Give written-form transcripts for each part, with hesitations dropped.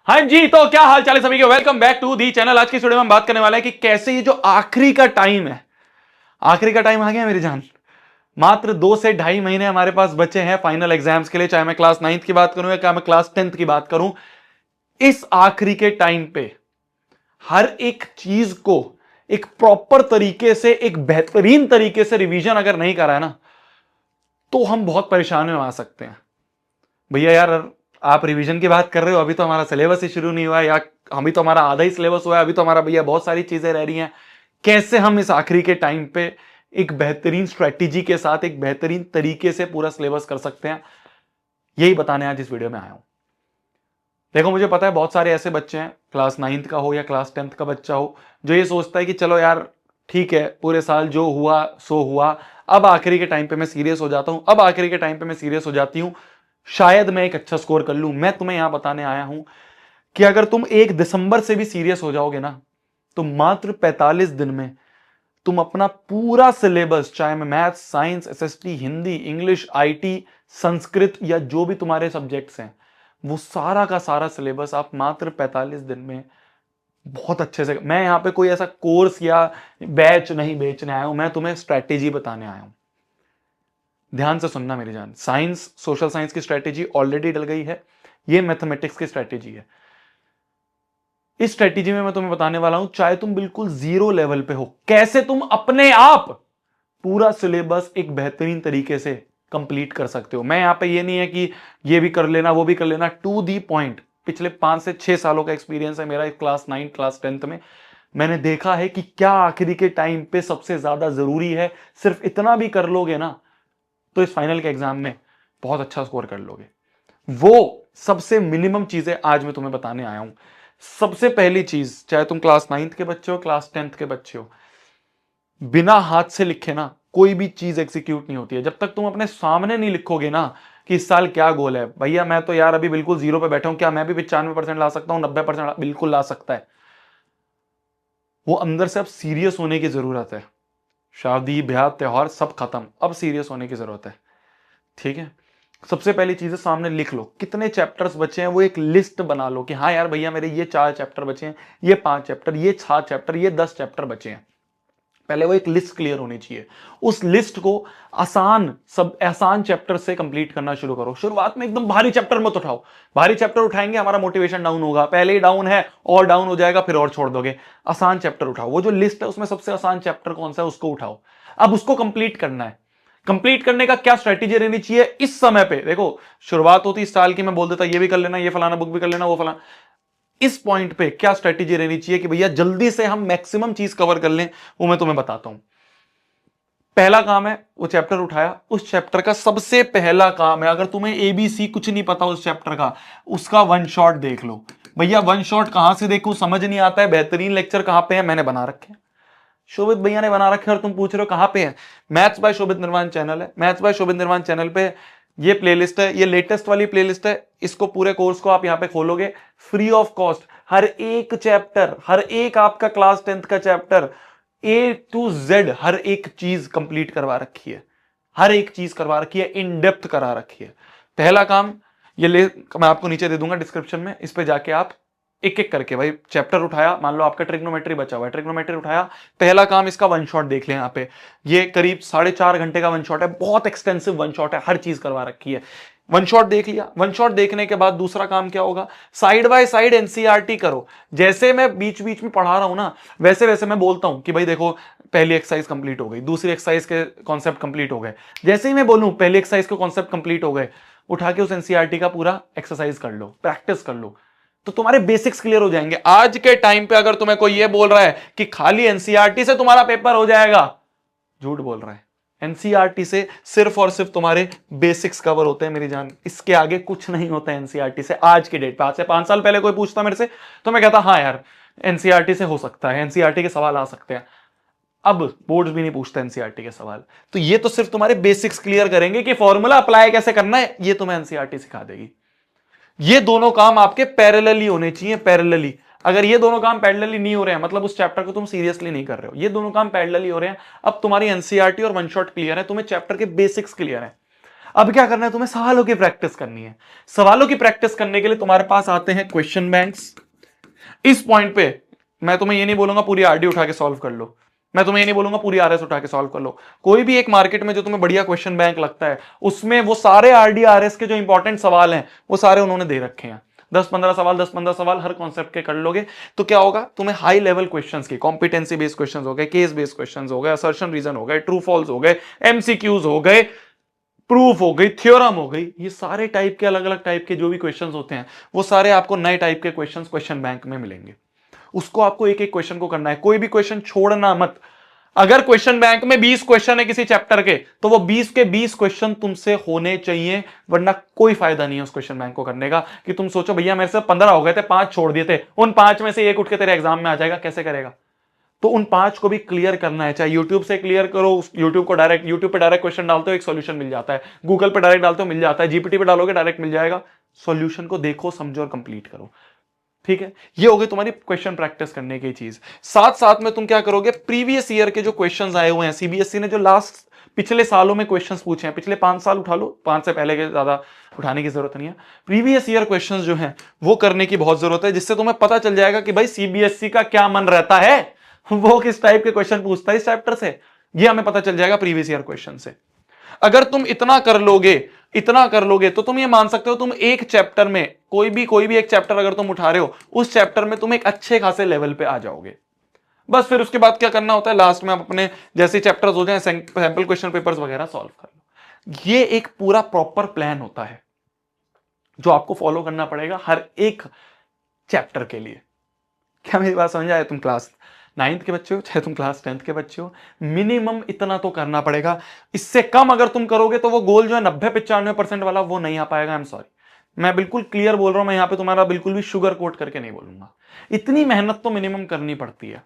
हाँ जी, तो क्या हाल चाल है सभी के। Welcome back to the channel. आज की वीडियो में हम बात करने वाले हैं कि कैसे ये जो आखिरी का टाइम है, आखिरी का टाइम आ गया मेरी जान। मात्र 2 से ढाई महीने हमारे पास बचे हैं फाइनल एग्जाम्स के लिए, चाहे मैं क्लास 9th की बात करूं या क्या मैं क्लास 10th की बात करूं। इस आखिरी के टाइम पे हर एक चीज को एक प्रॉपर तरीके से, एक बेहतरीन तरीके से रिवीजन अगर नहीं करा है ना, तो हम बहुत परेशान में आ सकते हैं। भैया यार, आप रिवीजन की बात कर रहे हो, अभी तो हमारा सिलेबस ही शुरू नहीं हुआ है, या अभी तो हमारा आधा ही सिलेबस हुआ है, अभी तो हमारा भैया बहुत सारी चीजें रह रही हैं। कैसे हम इस आखिरी के टाइम पे एक बेहतरीन स्ट्रेटेजी के साथ, एक बेहतरीन तरीके से पूरा सिलेबस कर सकते हैं, यही बताने आज इस वीडियो में आया हूं। देखो, मुझे पता है बहुत सारे ऐसे बच्चे हैं, क्लास 9th का हो या क्लास 10th का बच्चा हो, जो ये सोचता है कि चलो यार ठीक है, पूरे साल जो हुआ सो हुआ, अब आखिरी के टाइम पे मैं सीरियस हो जाता हूं, अब आखिरी के टाइम पे मैं सीरियस हो जाती हूं, शायद मैं एक अच्छा स्कोर कर लूं। मैं तुम्हें यहां बताने आया हूं कि अगर तुम 1 दिसंबर से भी सीरियस हो जाओगे ना, तो मात्र 45 दिन में तुम अपना पूरा सिलेबस, चाहे मैं maths, science, SST, Hindi, English, IT, Sanskrit या जो भी तुम्हारे सब्जेक्ट्स हैं, वो सारा का सारा सिलेबस आप मात्र 45 दिन में बहुत अच्छे से। मैं यहां पे कोई ऐसा कोर्स या बैच नहीं बेचने आया हूं, मैं तुम्हें स्ट्रैटेजी बताने आया हूं। ध्यान से सुनना मेरी जान। साइंस, सोशल साइंस की स्ट्रैटेजी ऑलरेडी डल गई है, ये मैथमेटिक्स की स्ट्रैटेजी है। इस स्ट्रैटेजी में मैं तुम्हें बताने वाला हूं, चाहे तुम बिल्कुल जीरो लेवल पे हो, कैसे तुम अपने आप पूरा सिलेबस एक बेहतरीन तरीके से कंप्लीट कर सकते हो। मैं यहां पे ये नहीं है कि ये भी कर लेना वो भी कर लेना, टू दी पॉइंट। पिछले 5 से 6 सालों का एक्सपीरियंस है मेरा क्लास 9 क्लास 10th में। मैंने देखा है कि क्या आखिरी के टाइम पे सबसे ज्यादा जरूरी है। सिर्फ इतना भी कर लोगे ना, तो इस फाइनल के एग्जाम में बहुत अच्छा स्कोर कर लोगे। वो सबसे मिनिमम चीजें आज मैं तुम्हें बताने आया हूं। सबसे पहली चीज, चाहे तुम क्लास 9th के बच्चे हो, क्लास 10th के बच्चे हो, बिना हाथ से लिखे ना कोई भी चीज एग्जीक्यूट नहीं होती है। जब तक तुम अपने सामने नहीं लिखोगे ना कि इस साल क्या गोल है, भैया मैं तो यार अभी बिल्कुल जीरो पे बैठा हूं, क्या मैं भी 95% ला सकता हूं, 90% बिल्कुल ला सकता है। वो अंदर से अब सीरियस होने की जरूरत है। शादी ब्याह त्योहार सब खत्म, अब सीरियस होने की जरूरत है। ठीक है, सबसे पहली चीज है, सामने लिख लो कितने चैप्टर्स बचे हैं, वो एक लिस्ट बना लो कि हाँ यार भैया मेरे ये 4 चैप्टर बचे हैं, ये 5 चैप्टर, ये 7 चैप्टर, ये 10 चैप्टर बचे हैं। पहले वो एक लिस्ट क्लियर होनी चाहिए। उस लिस्ट को आसान चैप्टर से कंप्लीट करना शुरू करो। शुरुआत में एकदम भारी चैप्टर मत उठाओ। भारी चैप्टर उठाएंगे हमारा मोटिवेशन डाउन होगा, पहले ही डाउन है और डाउन हो जाएगा, फिर और छोड़ दोगे। आसान चैप्टर उठाओ। वो जो लिस्ट है उसमें सबसे आसान चैप्टर कौन सा है उसको उठाओ। अब उसको कंप्लीट करना है। कंप्लीट करने का क्या स्ट्रेटेजी रहनी चाहिए इस समय पे? देखो, शुरुआत होती इस साल की, मैं बोल देता ये भी कर लेना, ये फलाना बुक भी कर लेना, वो फलाना। इस पॉइंट पे क्या स्ट्रेटेजी रहनी चाहिए कि भैया जल्दी से हम मैक्सिमम चीज कवर कर लें, वो मैं तुम्हें बताता हूं। पहला काम है, वो चैप्टर उठाया, उस चैप्टर का सबसे पहला काम है, अगर तुम्हें एबीसी कुछ नहीं पता उस चैप्टर का, उसका वन शॉट देख लो। भैया वन शॉट कहां से देखूं, समझ नहीं आता है। बेहतरीन लेक्चर कहां पे है, मैंने बना रखे हैं, शोभित भैया ने बना रखे हैं, और तुम पूछ रहे हो कहां पे है। मैथ्स बाय शोभित निर्वाण चैनल है। मैथ्स बाय शोभित निर्वाण चैनल पे ये प्लेलिस्ट है, ये लेटेस्ट वाली प्लेलिस्ट है। इसको पूरे कोर्स को आप यहां पे खोलोगे, फ्री ऑफ कॉस्ट हर एक चैप्टर, हर एक आपका क्लास 10th का चैप्टर ए टू जेड हर एक चीज कंप्लीट करवा रखी है। हर एक चीज करवा रखी है, इन डेप्थ करा रखी है। पहला काम ये मैं आपको नीचे दे दूंगा डिस्क्रिप्शन में, इस पे जाके आप एक एक करके, भाई चैप्टर उठाया, मान लो आपका ट्रिग्नोमेट्री बचा हुआ है, ट्रिग्नोमेट्री उठाया, पहला काम इसका वन शॉट देख लें। यहाँ पे ये करीब 4.5 घंटे का वन शॉट है, बहुत एक्सटेंसिव वन शॉट है, हर चीज करवा रखी है। वन शॉट देख लिया। वन शॉट देखने के बाद दूसरा काम क्या होगा, साइड बाय साइड एनसीईआरटी करो। जैसे मैं बीच बीच में पढ़ा रहा हूं ना, वैसे वैसे मैं बोलता हूं कि भाई देखो पहली एक्सरसाइज कंप्लीट हो गई, दूसरी एक्सरसाइज के कॉन्सेप्ट कंप्लीट हो गए। जैसे ही मैं बोलूं पहली एक्सरसाइज के कॉन्सेप्ट कंप्लीट हो गए, उठा के उस एनसीईआरटी का पूरा एक्सरसाइज कर लो, प्रैक्टिस कर लो, तो तुम्हारे बेसिक्स क्लियर हो जाएंगे। आज के टाइम पे अगर तुम्हें कोई ये बोल रहा है कि खाली एनसीईआरटी से तुम्हारा पेपर हो जाएगा, झूठ बोल रहा है। एनसीईआरटी से सिर्फ और सिर्फ तुम्हारे बेसिक्स कवर होते हैं मेरी जान, इसके आगे कुछ नहीं होता है एनसीईआरटी से। आज की डेट पे, आज से 5 साल पहले कोई पूछता मेरे से तो मैं कहता हाँ यार एनसीईआरटी से हो सकता है, एनसीईआरटी के सवाल आ सकते हैं। अब बोर्ड भी नहीं पूछता एनसीईआरटी के सवाल, तो ये तो सिर्फ तुम्हारे बेसिक्स क्लियर करेंगे कि फॉर्मूला अप्लाई कैसे करना है, ये तुम्हें एनसीईआरटी सिखा देगी। ये दोनों काम आपके पैरेलली होने चाहिए, पैरेलली। अगर ये दोनों काम पैरेलली नहीं हो रहे हैं, मतलब उस चैप्टर को तुम सीरियसली नहीं कर रहे हो। ये दोनों काम पैरेलली हो रहे हैं, अब तुम्हारी एनसीईआरटी और वन शॉट क्लियर है, तुम्हें चैप्टर के बेसिक्स क्लियर है। अब क्या करना है, तुम्हें सवालों की प्रैक्टिस करनी है। सवालों की प्रैक्टिस करने के लिए तुम्हारे पास आते हैं क्वेश्चन बैंक्स। इस पॉइंट पे मैं तुम्हें ये नहीं बोलूंगा पूरी आरडी उठा के सॉल्व कर लो, मैं तुम्हें ये नहीं बोलूंगा पूरी आरएस उठा के सॉल्व कर लो। कोई भी एक मार्केट में जो तुम्हें बढ़िया क्वेश्चन बैंक लगता है, उसमें वो सारे आरडी आरएस के जो इंपॉर्टेंट सवाल हैं वो सारे उन्होंने दे रखे हैं। 10-15 सवाल हर कॉन्सेप्ट के कर लोगे तो क्या होगा, तुम्हें हाई लेवल क्वेश्चंस की, कॉम्पिटेंसी बेस्ड क्वेश्चंस हो गए, केस बेस्ड क्वेश्चंस हो गए, असर्शन रीजन हो गए, ट्रू फॉल्स हो गए, एमसीक्यूज हो गए, प्रूफ हो गई, थ्योरम हो गई, ये सारे टाइप के अलग अलग टाइप के जो भी क्वेश्चंस होते हैं वो सारे आपको नए टाइप के क्वेश्चंस क्वेश्चन बैंक में मिलेंगे। उसको आपको एक एक क्वेश्चन को करना है, कोई भी क्वेश्चन छोड़ना मत। अगर क्वेश्चन बैंक में 20 क्वेश्चन है किसी चैप्टर के, तो वो 20 के 20 क्वेश्चन तुमसे होने चाहिए, वरना कोई फायदा नहीं है उस क्वेश्चन बैंक को करने का। कि तुम सोचो भैया मेरे से 15 हो गए थे, 5 छोड़ दिए थे, उन 5 में से एक उठ के तेरे एग्जाम में आ जाएगा, कैसे करेगा? तो उन 5 को भी क्लियर करना है, चाहे यूट्यूब से क्लियर करो, यूट्यूब को डायरेक्ट, यूट्यूब पे डायरेक्ट क्वेश्चन डालते हो एक सॉल्यूशन मिल जाता है, गूगल पे डायरेक्ट डालते हो मिल जाता है, जीपीटी पे डालोगे डायरेक्ट मिल जाएगा। सॉल्यूशन को देखो, समझो और कंप्लीट करो। ठीक है, ये हो गई तुम्हारी क्वेश्चन प्रैक्टिस करने की चीज। साथ साथ में तुम क्या करोगे, प्रीवियस ईयर के जो क्वेश्चंस आए हुए हैं, सीबीएसई ने जो लास्ट पिछले सालों में क्वेश्चंस पूछे हैं, पिछले 5 साल उठा लो, 5 से पहले के ज्यादा उठाने की जरूरत नहीं है। प्रीवियस ईयर क्वेश्चंस जो हैं वो करने की बहुत जरूरत है, जिससे तुम्हें पता चल जाएगा कि भाई सीबीएसई का क्या मन रहता है, वो किस टाइप के क्वेश्चन पूछता है इस चैप्टर से, ये हमें पता चल जाएगा प्रीवियस ईयर क्वेश्चन से। अगर तुम इतना कर लोगे तो तुम ये मान सकते हो, तुम एक चैप्टर में कोई भी एक चैप्टर अगर तुम उठा रहे हो, उस चैप्टर में तुम एक अच्छे खासे लेवल पे आ जाओगे। बस फिर उसके बाद क्या करना होता है, लास्ट में आप अपने जैसे चैप्टर्स हो जाए सैंपल क्वेश्चन पेपर्स वगैरह सॉल्व कर लो। ये एक पूरा प्रॉपर प्लान होता है जो आपको फॉलो करना पड़ेगा हर एक चैप्टर के लिए। क्या मेरी बात समझ आए? तुम क्लास 9th के बच्चे हो चाहे तुम क्लास 10th के बच्चे हो, मिनिमम इतना तो करना पड़ेगा। इससे कम अगर तुम करोगे तो वो गोल जो है 90-95% वाला वो नहीं आ पाएगा। आई एम सॉरी, मैं बिल्कुल क्लियर बोल रहा हूं, मैं यहां पे तुम्हारा बिल्कुल भी शुगर कोट करके नहीं बोलूंगा। इतनी मेहनत तो मिनिमम करनी पड़ती है।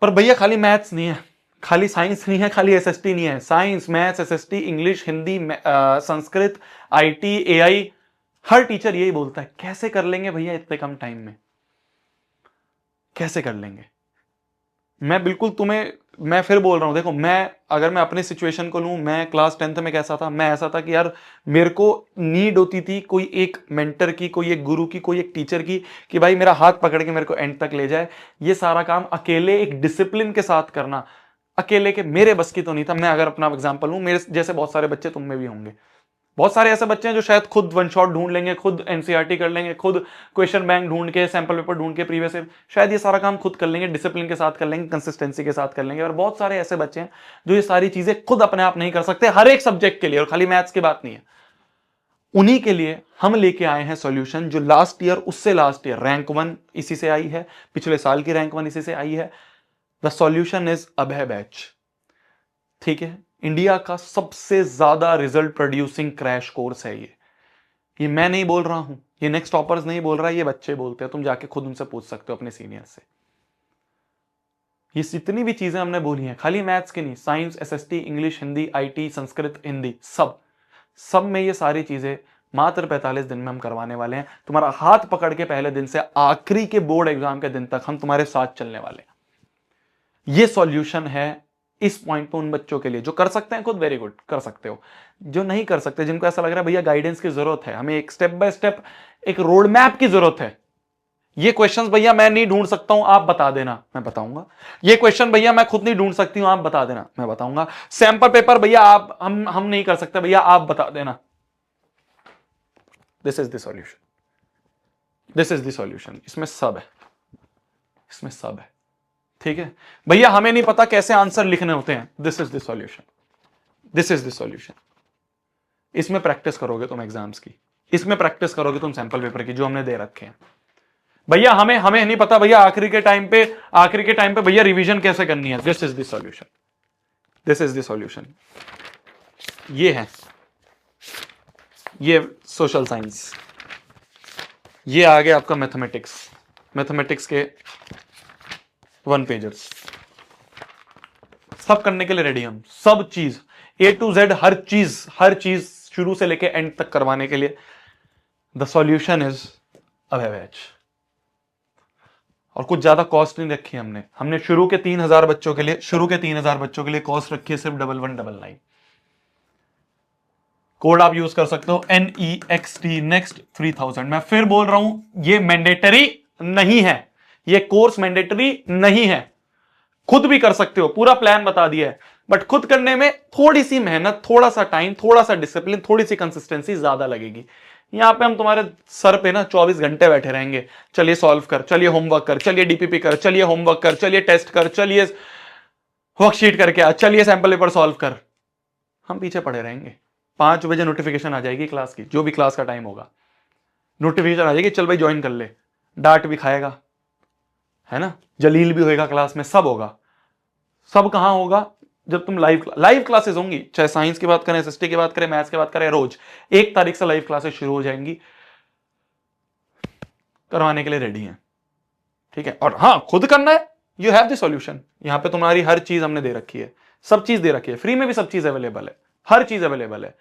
पर भैया खाली मैथ्स नहीं है, खाली साइंस नहीं है, खाली एसएसटी नहीं है, science maths SST English Hindi Sanskrit IT AI, her teacher यही बोलता है कैसे कर लेंगे भैया इतने कम टाइम में, कैसे कर लेंगे। मैं फिर बोल रहा हूं, देखो अगर मैं अपनी सिचुएशन को लूं, मैं क्लास 10th में कैसा था, मैं ऐसा था कि यार मेरे को नीड होती थी कोई एक मेंटर की, कोई एक गुरु की, कोई एक टीचर की, कि भाई मेरा हाथ पकड़ के मेरे को एंड तक ले जाए। ये सारा काम अकेले एक डिसिप्लिन के साथ करना, अकेले के मेरे बस की तो नहीं था। मैं अगर अपना एग्जाम्पल लूं, मेरे जैसे बहुत सारे बच्चे तुम में भी होंगे, बहुत सारे ऐसे बच्चे हैं जो शायद खुद वन शॉट ढूंढ लेंगे, खुद एनसीईआरटी कर लेंगे, खुद क्वेश्चन बैंक ढूंढ के, सैंपल पेपर ढूंढ के प्रीवियस ईयर, शायद ये सारा काम खुद कर लेंगे, डिसिप्लिन के साथ कर लेंगे, कंसिस्टेंसी के साथ कर लेंगे। और बहुत सारे ऐसे बच्चे हैं जो ये सारी चीजें खुद अपने आप नहीं कर सकते हर एक सब्जेक्ट के लिए, और खाली मैथ्स की बात नहीं है। उन्हीं के लिए हम लेके आए हैं सॉल्यूशन, जो लास्ट ईयर उससे लास्ट ईयर रैंक 1 इसी से आई है, पिछले साल की रैंक 1 इसी से आई है। The solution is Abhay batch. ठीक है, इंडिया का सबसे ज्यादा रिजल्ट प्रोड्यूसिंग क्रैश कोर्स है ये मैं नहीं बोल रहा हूं, ये नेक्स्ट टॉपर्स नहीं बोल रहा है, ये बच्चे बोलते हैं। तुम जाके खुद उनसे पूछ सकते हो अपने सीनियर से। ये जितनी भी चीजें हमने बोली हैं खाली मैथ्स की नहीं, science SST English Hindi IT Sanskrit Hindi सब में ये सारी चीजें मात्र 45 दिन में हम करवाने वाले हैं। तुम्हारा हाथ पकड़ के पहले दिन से आखिरी के बोर्ड एग्जाम के दिन तक हम तुम्हारे साथ चलने वाले हैं। ये सॉल्यूशन है इस पॉइंट पे उन बच्चों के लिए जो कर सकते हैं खुद, वेरी गुड, कर सकते हो। जो नहीं कर सकते, जिनको ऐसा लग रहा है भैया गाइडेंस की जरूरत है, हमें एक स्टेप बाय स्टेप एक रोड मैप की जरूरत है, ये क्वेश्चंस भैया मैं नहीं ढूंढ सकता हूं, आप बता देना, मैं बताऊंगा। ये क्वेश्चन भैया मैं खुद नहीं ढूंढ सकती हूं, आप बता देना, मैं बताऊंगा। सैंपल पेपर भैया आप हम नहीं कर सकते, भैया आप बता देना। This is the solution, this is the solution. इसमें सब है, इसमें सब है। ठीक है भैया, हमें नहीं पता कैसे आंसर लिखने होते हैं, this is the solution, this is the solution. इसमें प्रैक्टिस करोगे तुम एग्जाम्स की, इसमें प्रैक्टिस करोगे तुम सैंपल पेपर की जो हमने दे रखे हैं। भैया हमें नहीं पता भैया आखिरी के टाइम पे भैया रिवीजन कैसे करनी है, this is the solution, this is the solution. ये है, ये सोशल साइंस, ये आ गया आपका मैथमेटिक्स के 1 पेजर्स। सब करने के लिए रेडी हम, सब चीज A to Z, हर चीज शुरू से लेके एंड तक करवाने के लिए the solution is Abhay batch. और कुछ ज्यादा कॉस्ट नहीं रखी हमने शुरू के 3000 बच्चों के लिए कॉस्ट रखी है सिर्फ 1199। कोड आप यूज कर सकते हो NEXT नेक्स्ट 3000। मैं फिर बोल रहा हूं, ये मैंडेटरी नहीं है, ये कोर्स मैंडेटरी नहीं है, खुद भी कर सकते हो, पूरा प्लान बता दिया है, बट खुद करने में थोड़ी सी मेहनत, थोड़ा सा टाइम, थोड़ा सा डिसिप्लिन, थोड़ी सी कंसिस्टेंसी ज्यादा लगेगी। यहां पे हम तुम्हारे सर पे ना 24 घंटे बैठे रहेंगे, चलिए सॉल्व कर, चलिए होमवर्क कर, चलिए DPP कर, चलिए होमवर्क कर, चलिए टेस्ट कर, चलिए वर्कशीट करके आ, चलिए सैंपल पेपर सॉल्व कर। हम पीछे पड़े रहेंगे। 5 बजे नोटिफिकेशन आ जाएगी क्लास की, जो भी क्लास का टाइम होगा, नोटिफिकेशन आ जाएगी, चल भाई ज्वाइन कर ले। डांट भी खाएगा, है ना, जलील भी होएगा क्लास में, सब होगा। सब कहां होगा? जब तुम लाइव क्लासेस होंगी, चाहे साइंस की बात करें, SST की बात करें, मैथ्स की बात करें, रोज 1 तारीख से लाइव क्लासेस शुरू हो जाएंगी। करवाने के लिए रेडी हैं, ठीक है। और हाँ, खुद करना है, यू हैव द सॉल्यूशन। यहां पे तुम्हारी हर चीज हमने दे रखी है, सब चीज दे रखी है, फ्री में भी सब चीज अवेलेबल है, हर चीज अवेलेबल है,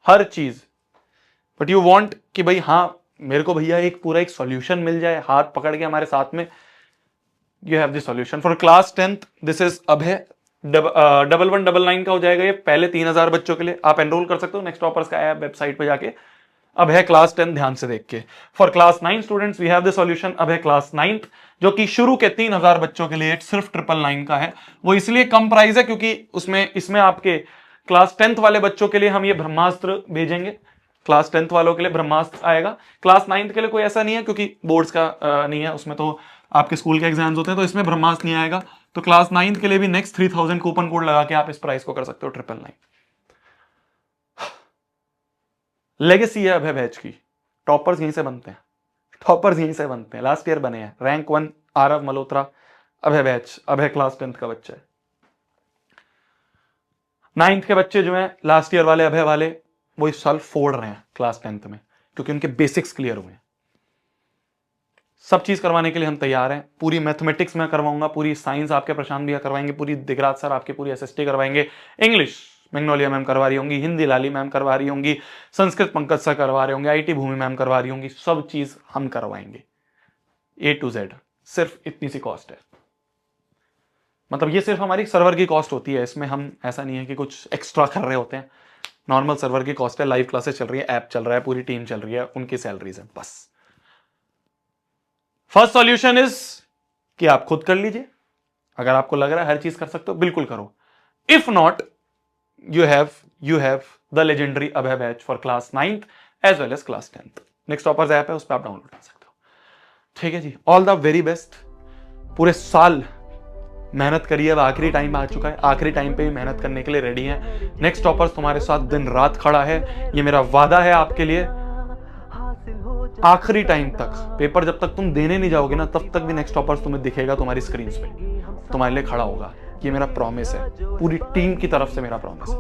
हर चीज। बट यू वांट कि भाई हाँ, मेरे को भैया एक पूरा एक सॉल्यूशन मिल जाए, हाथ पकड़ के हमारे साथ में। You have the solution for class 10th। This is Abhay 1199 का हो जाएगा ये, पहले 3000 बच्चों के लिए आप एनरोल कर सकते हो नेक्स्ट टॉपर्स का ऐप, वेबसाइट पे जाके। अब है क्लास 10 ध्यान से देख के। For class 9 students we have the solution. अब है क्लास 9th, जो कि शुरू के 3000 बच्चों के लिए सिर्फ 999 का है। वो इसलिए कम प्राइस है क्योंकि इसमें आपके क्लास 10th वाले बच्चों के लिए हम ये ब्रह्मास्त्र भेजेंगे। क्लास 10th वालों के लिए ब्रह्मास्त्र आएगा, क्लास 9th के लिए कोई ऐसा नहीं है क्योंकि बोर्ड्स का नहीं है, उसमें तो आपके स्कूल के एग्जाम्स होते हैं, तो इसमें ब्रह्मास्त्र नहीं आएगा। तो क्लास 9th के लिए भी नेक्स्ट 3000 कूपन कोड लगा के आप इस प्राइस को कर सकते हो 999। लेगेसी है अभय बैच की, टॉपर्स यहीं से बनते हैं, टॉपर्स यहीं से बनते हैं, लास्ट ईयर बने हैं। रैंक 1 आरव मल्होत्रा, अभय बैच, अभय क्लास 10th का बच्चा है। 9th के बच्चे जो हैं लास्ट ईयर वाले अभय वाले, वो इस साल फोड़ रहे हैं क्लास 10th में, क्योंकि उनके बेसिक्स क्लियर हुए हैं। सब चीज करवाने के लिए हम तैयार हैं। पूरी मैथमेटिक्स में करवाऊंगा, पूरी साइंस आपके प्रशांत भैया करवाएंगे, पूरी दिगराज सर आपके पूरी SST करवाएंगे, इंग्लिश मैग्नोलिया मैम करवा रही होंगी, हिंदी लाली मैम करवा रही होंगी, संस्कृत पंकज सर करवा रहे होंगे, IT भूमि मैम करवा रही होंगी, सब चीज हम करवाएंगे A to Z। सिर्फ इतनी सी कॉस्ट है, मतलब ये सिर्फ हमारी सर्वर की कॉस्ट होती है, इसमें हम ऐसा नहीं है कि कुछ एक्स्ट्रा कर रहे होते हैं। नॉर्मल सर्वर की कॉस्ट है, लाइव क्लासेस चल रही है, ऐप चल रहा है, पूरी टीम चल रही है, उनकी सैलरीज है बस। फर्स्ट सॉल्यूशन इज कि आप खुद कर लीजिए। अगर आपको लग रहा है हर चीज कर सकते हो, बिल्कुल करो। If not, you have the legendary Abhay batch for class 9th as well as class 10th। Next toppers app है, उस पर आप डाउनलोड कर सकते हो, ठीक है जी। All the very best. पूरे साल मेहनत करिए, अब आखिरी टाइम आ चुका है, आखिरी टाइम पे भी मेहनत करने के लिए रेडी हैं। नेक्स्ट टॉपर्स तुम्हारे साथ दिन रात खड़ा है, ये मेरा वादा है आपके लिए। आखिरी टाइम तक, पेपर जब तक तुम देने नहीं जाओगे ना, तब तक भी नेक्स्ट टॉपर्स तुम्हें दिखेगा तुम्हारी स्क्रीन पे, तुम्हारे लिए खड़ा होगा। ये मेरा प्रॉमिस है, पूरी टीम की तरफ से मेरा प्रॉमिस है।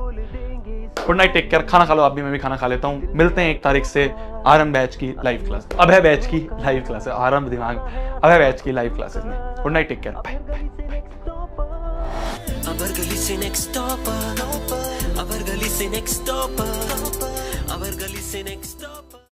गुड नाइट, टेक केयर, खाना खा लो आप भी, मैं भी खाना खा लेता हूँ। मिलते हैं 1 तारीख से आरंभ बैच की लाइव क्लास, अभय बैच की लाइव क्लास है, आरंभ दिमाग, अभय बैच की लाइव क्लासेस में। Good night, take care, bye bye. अबर गली से नेक्स्ट स्टॉप, अबर गली से नेक्स्ट स्टॉप, अबर गली से नेक्स्ट स्टॉप।